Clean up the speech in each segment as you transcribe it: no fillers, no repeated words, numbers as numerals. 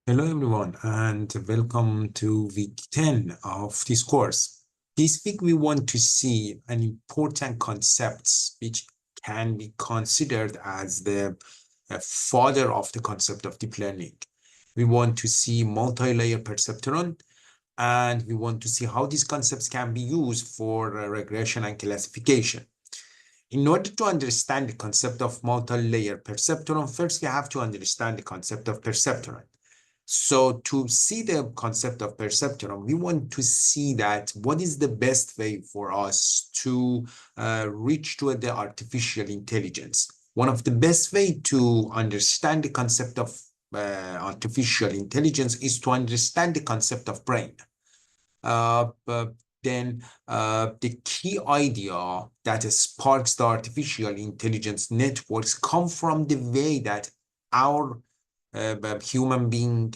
Hello everyone and welcome to week 10 of this course. This week we want to see an important concepts which can be considered as the father of the concept of deep learning. We want to see multi-layer perceptron, and we want to see how these concepts can be used for regression and classification. In order to understand the concept of multi-layer perceptron, first we have to understand the concept of perceptron. So to see the concept of perceptron, we want to see that what is the best way for us to reach to the artificial intelligence. One of the best way to understand the concept of artificial intelligence is to understand the concept of brain. But then the key idea that sparks the artificial intelligence networks come from the way that our human being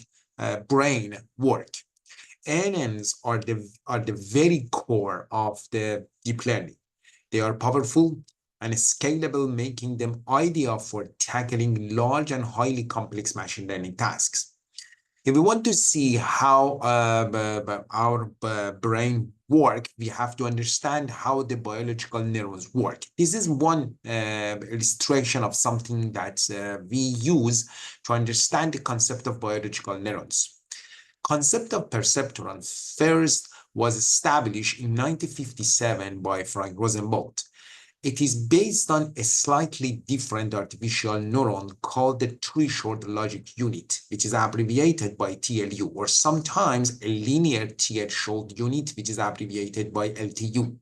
brain work. NNs are the very core of the deep learning. They are powerful and scalable, making them ideal for tackling large and highly complex machine learning tasks. If we want to see how our brain work, we have to understand how the biological neurons work. This is one illustration of something that we use to understand the concept of biological neurons. Concept of perceptron first was established in 1957 by Frank Rosenblatt. It is based on a slightly different artificial neuron called the threshold logic unit, which is abbreviated by TLU, or sometimes a linear threshold unit, which is abbreviated by LTU.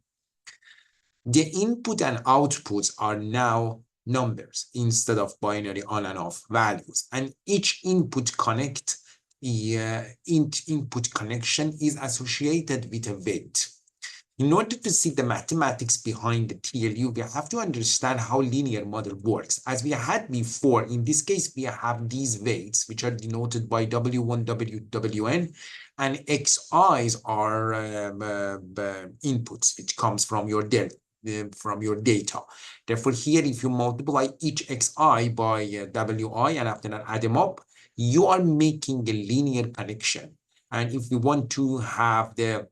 The input and outputs are now numbers instead of binary on and off values, and each input connection is associated with a weight. In order to see the mathematics behind the TLU, we have to understand how linear model works. As we had before, in this case, we have these weights, which are denoted by W1, WN, and XIs are inputs, which comes from your data. Therefore, here, if you multiply each Xi by Wi, and after that add them up, you are making a linear connection. And if we want to have the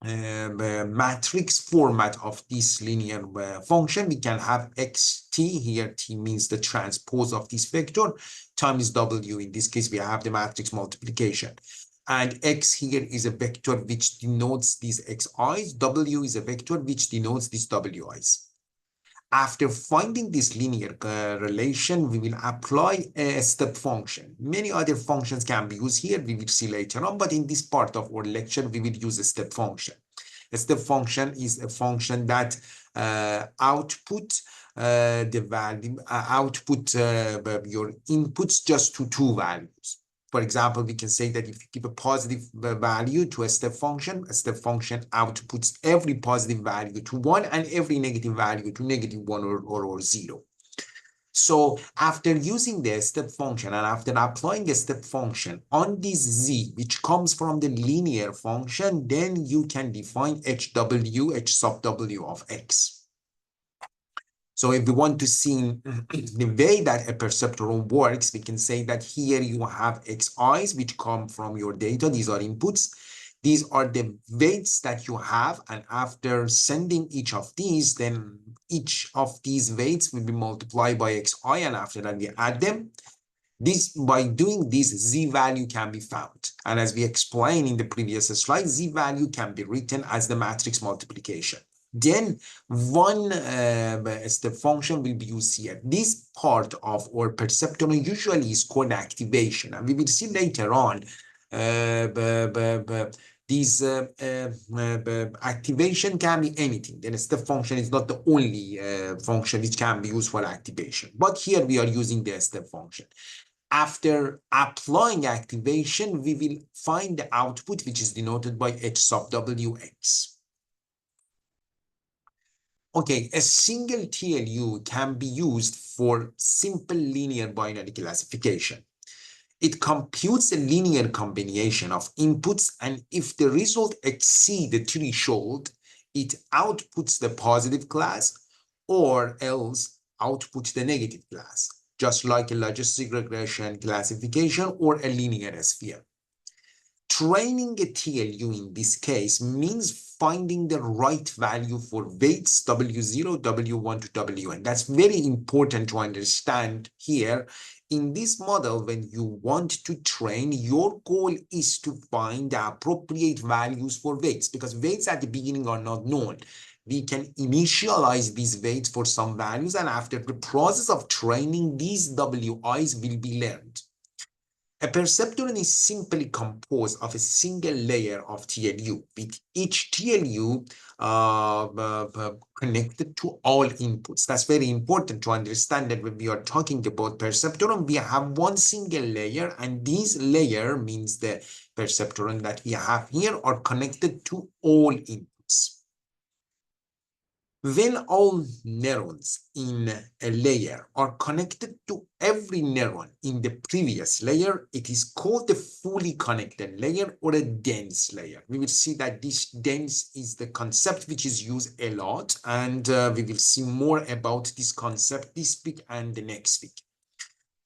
matrix format of this linear function, we can have xt, here t means the transpose of this vector, times w. In this case, we have the matrix multiplication. And x here is a vector which denotes these xi's, w is a vector which denotes these wi's. After finding this linear relation, we will apply a step function. Many other functions can be used here. We will see later on, but in this part of our lecture, we will use a step function. A step function is a function that output the value, your inputs just to two values. For example, we can say that if you give a positive value to a step function outputs every positive value to 1 and every negative value to -1 or 0. So after using the step function and after applying a step function on this z, which comes from the linear function, then you can define HW, H sub W of X. So if we want to see the way that a perceptron works, we can say that here you have Xi's, which come from your data. These are inputs. These are the weights that you have. And after sending each of these, then each of these weights will be multiplied by Xi. And after that, we add them. By doing this, Z value can be found. And as we explained in the previous slide, Z value can be written as the matrix multiplication. Then one step function will be used here. This part of our perceptron usually is called activation, and we will see later on this activation can be anything. Then step function is not the only function which can be used for activation, but here we are using the step function. After applying activation, we will find the output, which is denoted by H sub Wx. Okay, a single TLU can be used for simple linear binary classification. It computes a linear combination of inputs, and if the result exceeds the threshold, it outputs the positive class or else outputs the negative class. just like a logistic regression, classification, or a linear sphere. Training a TLU in this case means finding the right value for weights W0, W1 to Wn. That's very important to understand here. In this model, when you want to train, your goal is to find the appropriate values for weights, because weights at the beginning are not known. We can initialize these weights for some values, and after the process of training, these WIs will be learned. A perceptron is simply composed of a single layer of TLU, with each TLU connected to all inputs. That's very important to understand that when we are talking about perceptron, we have one single layer, and this layer means the perceptron that we have here are connected to all inputs. When all neurons in a layer are connected to every neuron in the previous layer, it is called the fully connected layer or a dense layer. We will see that this dense is the concept which is used a lot, and we will see more about this concept this week and the next week.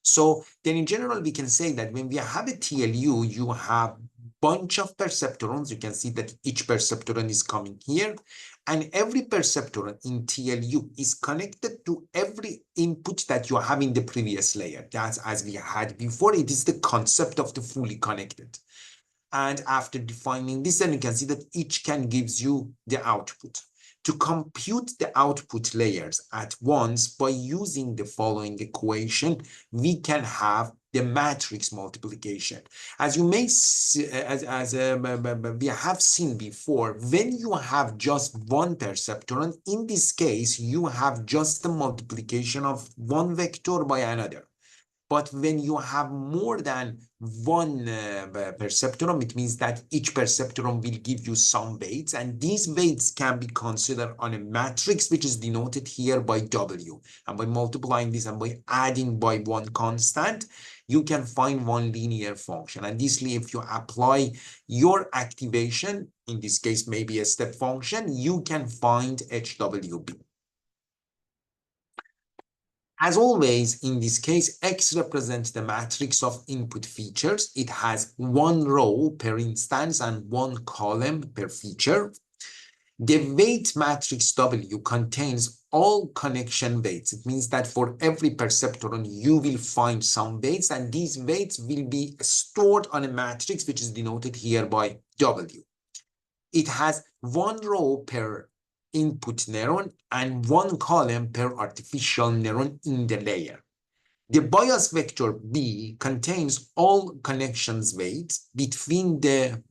So then in general, we can say that when we have a TLU, you have bunch of perceptrons. You can see that each perceptron is coming here, and every perceptron in TLU is connected to every input that you have in the previous layer. That's as we had before. It is the concept of the fully connected. And after defining this, then you can see that each can gives you the output. To compute the output layers at once by using the following equation, we can have the matrix multiplication. As you may see, we have seen before, when you have just one perceptron, in this case, you have just the multiplication of one vector by another. But when you have more than one perceptron, it means that each perceptron will give you some weights, and these weights can be considered on a matrix, which is denoted here by W. And by multiplying this and by adding by one constant, you can find one linear function. And this, if you apply your activation, in this case, maybe a step function, you can find HWB. As always, in this case, X represents the matrix of input features. It has one row per instance and one column per feature. The weight matrix W contains all connection weights. It means that for every perceptron, you will find some weights, and these weights will be stored on a matrix, which is denoted here by W. It has one row per input neuron and one column per artificial neuron in the layer. The bias vector B contains all connections weights between the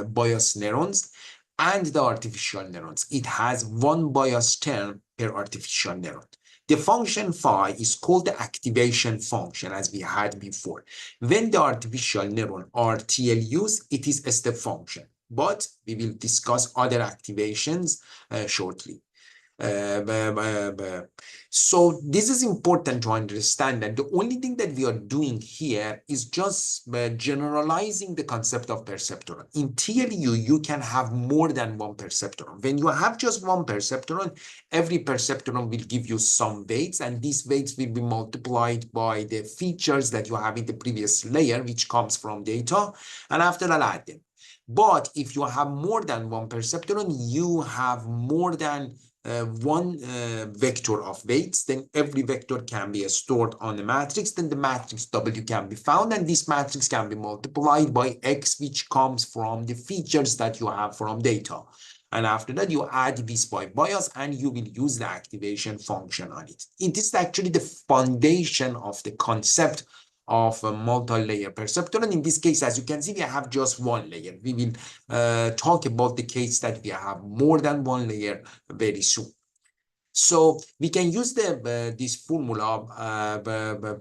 bias neurons and the artificial neurons. It has one bias term per artificial neuron. The function phi is called the activation function, as we had before. When the artificial neuron are TLUs, it is a step function, but we will discuss other activations shortly. So this is important to understand that the only thing that we are doing here is just generalizing the concept of perceptron. In TLU, you can have more than one perceptron. When you have just one perceptron, every perceptron will give you some weights, and these weights will be multiplied by the features that you have in the previous layer, which comes from data, and after that add them. But if you have more than one perceptron, you have more than one vector of weights, then every vector can be stored on the matrix, then the matrix W can be found, and this matrix can be multiplied by X, which comes from the features that you have from data. And after that, you add this by bias, and you will use the activation function on it. It is actually the foundation of the concept of a multi-layer perceptron. In this case, as you can see, we have just one layer. We will talk about the case that we have more than one layer very soon. So we can use this formula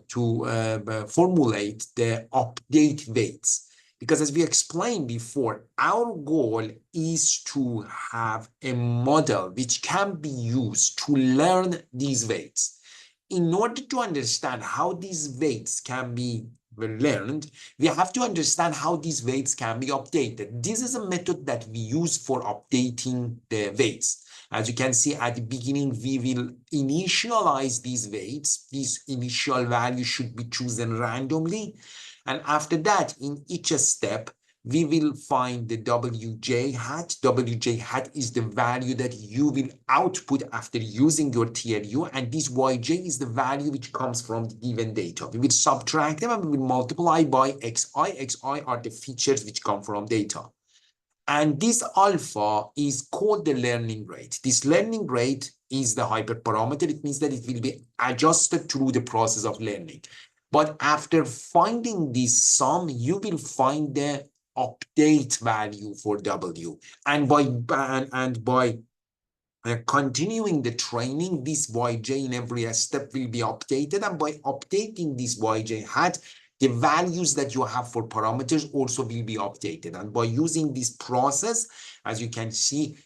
to formulate the update weights. Because as we explained before, our goal is to have a model which can be used to learn these weights. In order to understand how these weights can be learned, we have to understand how these weights can be updated. This is a method that we use for updating the weights. As you can see at the beginning, we will initialize these weights. These initial values should be chosen randomly. And after that, in each step, we will find the wj hat. Wj hat is the value that you will output after using your TLU, and this yj is the value which comes from the given data. We will subtract them and we will multiply by xi. Xi are the features which come from data. And this alpha is called the learning rate. This learning rate is the hyperparameter. It means that it will be adjusted through the process of learning. But after finding this sum, you will find the update value for W. And by continuing the training, this yj in every step will be updated. And by updating this yj hat, the values that you have for parameters also will be updated. And by using this process, as you can see,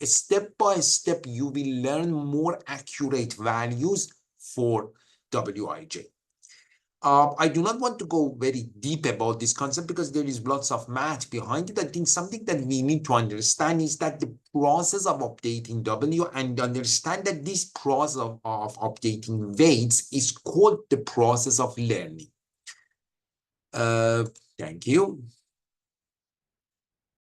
step by step, you will learn more accurate values for wij. I do not want to go very deep about this concept because there is lots of math behind it. I think something that we need to understand is that the process of updating W, and understand that this process of updating weights is called the process of learning. Thank you.